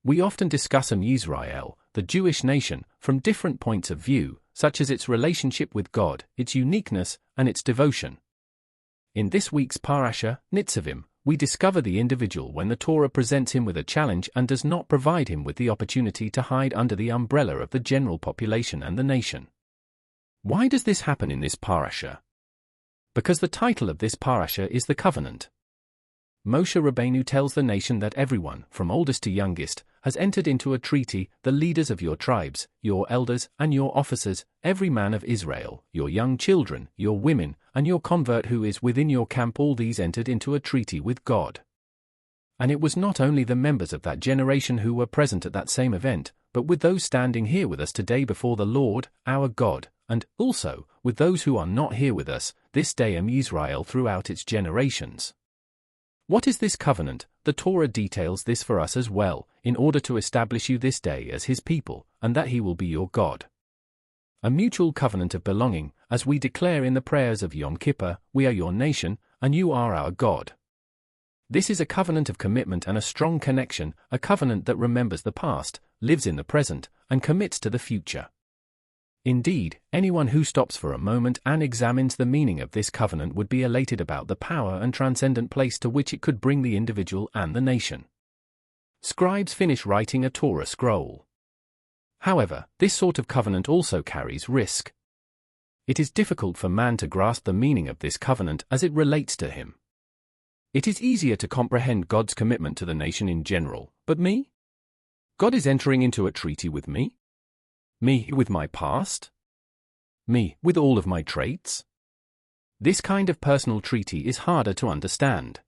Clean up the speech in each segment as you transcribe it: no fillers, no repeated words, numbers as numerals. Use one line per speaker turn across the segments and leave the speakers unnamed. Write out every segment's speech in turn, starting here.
We often discuss Israel, the Jewish nation, from different points of view, such as its relationship with God, its uniqueness, and its devotion. In this week's Parashat Nitzavim, we discover the individual when the Torah presents him with a challenge and does not provide him with the opportunity to hide under the umbrella of the general population and the nation. Why does this happen in this parasha? Because the title of this parasha is the covenant. Moshe Rabbeinu tells the nation that everyone, from oldest to youngest, has entered into a treaty, the leaders of your tribes, your elders, and your officers, every man of Israel, your young children, your women, and your convert who is within your camp, all these entered into a treaty with God. And it was not only the members of that generation who were present at that same event, but with those standing here with us today before the Lord, our God, and also with those who are not here with us, this day Israel throughout its generations. What is this covenant? The Torah details this for us as well, in order to establish you this day as his people, and that he will be your God. A mutual covenant of belonging, as we declare in the prayers of Yom Kippur, we are your nation, and you are our God. This is a covenant of commitment and a strong connection, a covenant that remembers the past, lives in the present, and commits to the future. Indeed, anyone who stops for a moment and examines the meaning of this covenant would be elated about the power and transcendent place to which it could bring the individual and the nation. Scribes finish writing a Torah scroll. However, this sort of covenant also carries risk. It is difficult for man to grasp the meaning of this covenant as it relates to him. It is easier to comprehend God's commitment to the nation in general, but me? God is entering into a treaty with me? Me with my past? Me with all of my traits? This kind of personal treaty is harder to understand.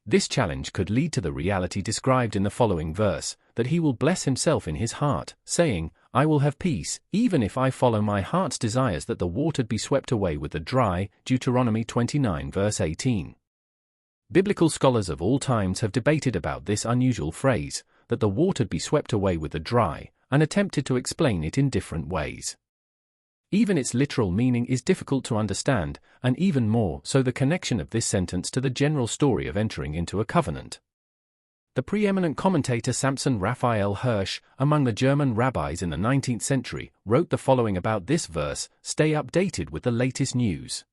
This challenge could lead to the reality described in the following verse, that he will bless himself in his heart, saying, I will have peace, even if I follow my heart's desires that the watered be swept away with the dry, Deuteronomy 29 verse 18. Biblical scholars of all times have debated about this unusual phrase, that the watered be swept away with the dry, and attempted to explain it in different ways. Even its literal meaning is difficult to understand, and even more so the connection of this sentence to the general story of entering into a covenant. The preeminent commentator Samson Raphael Hirsch, among the German rabbis in the 19th century, wrote the following about this verse: stay updated with the latest news.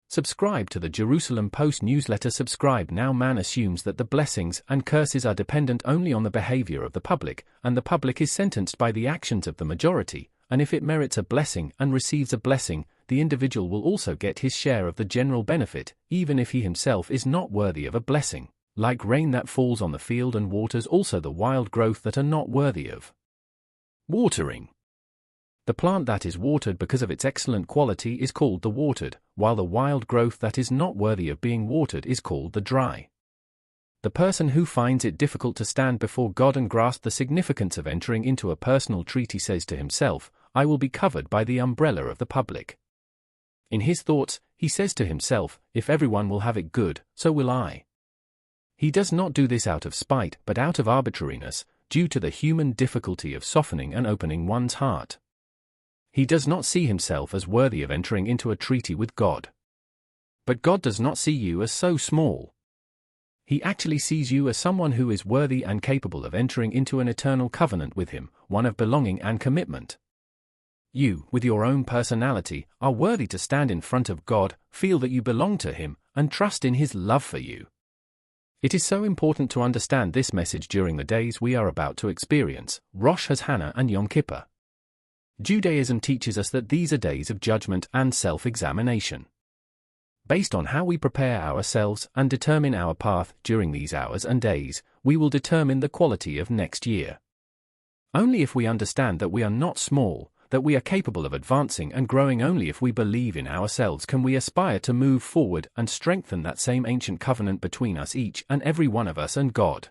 Subscribe to the Jerusalem Post newsletter. Subscribe now. Man assumes that the blessings and curses are dependent only on the behavior of the public, and the public is sentenced by the actions of the majority, and if it merits a blessing and receives a blessing, the individual will also get his share of the general benefit, even if he himself is not worthy of a blessing, like rain that falls on the field and waters also the wild growth that are not worthy of watering. The plant that is watered because of its excellent quality is called the watered, while the wild growth that is not worthy of being watered is called the dry. The person who finds it difficult to stand before God and grasp the significance of entering into a personal treaty says to himself, I will be covered by the umbrella of the public. In his thoughts, he says to himself, if everyone will have it good, so will I. He does not do this out of spite but out of arbitrariness, due to the human difficulty of softening and opening one's heart. He does not see himself as worthy of entering into a treaty with God. But God does not see you as so small. He actually sees you as someone who is worthy and capable of entering into an eternal covenant with him, one of belonging and commitment. You, with your own personality, are worthy to stand in front of God, feel that you belong to him, and trust in his love for you. It is so important to understand this message during the days we are about to experience, Rosh Hashanah and Yom Kippur. Judaism teaches us that these are days of judgment and self-examination. Based on how we prepare ourselves and determine our path during these hours and days, we will determine the quality of next year. Only if we understand that we are not small, that we are capable of advancing and growing, only if we believe in ourselves can we aspire to move forward and strengthen that same ancient covenant between us, each and every one of us, and God.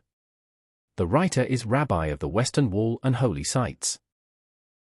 The writer is Rabbi of the Western Wall and Holy Sites.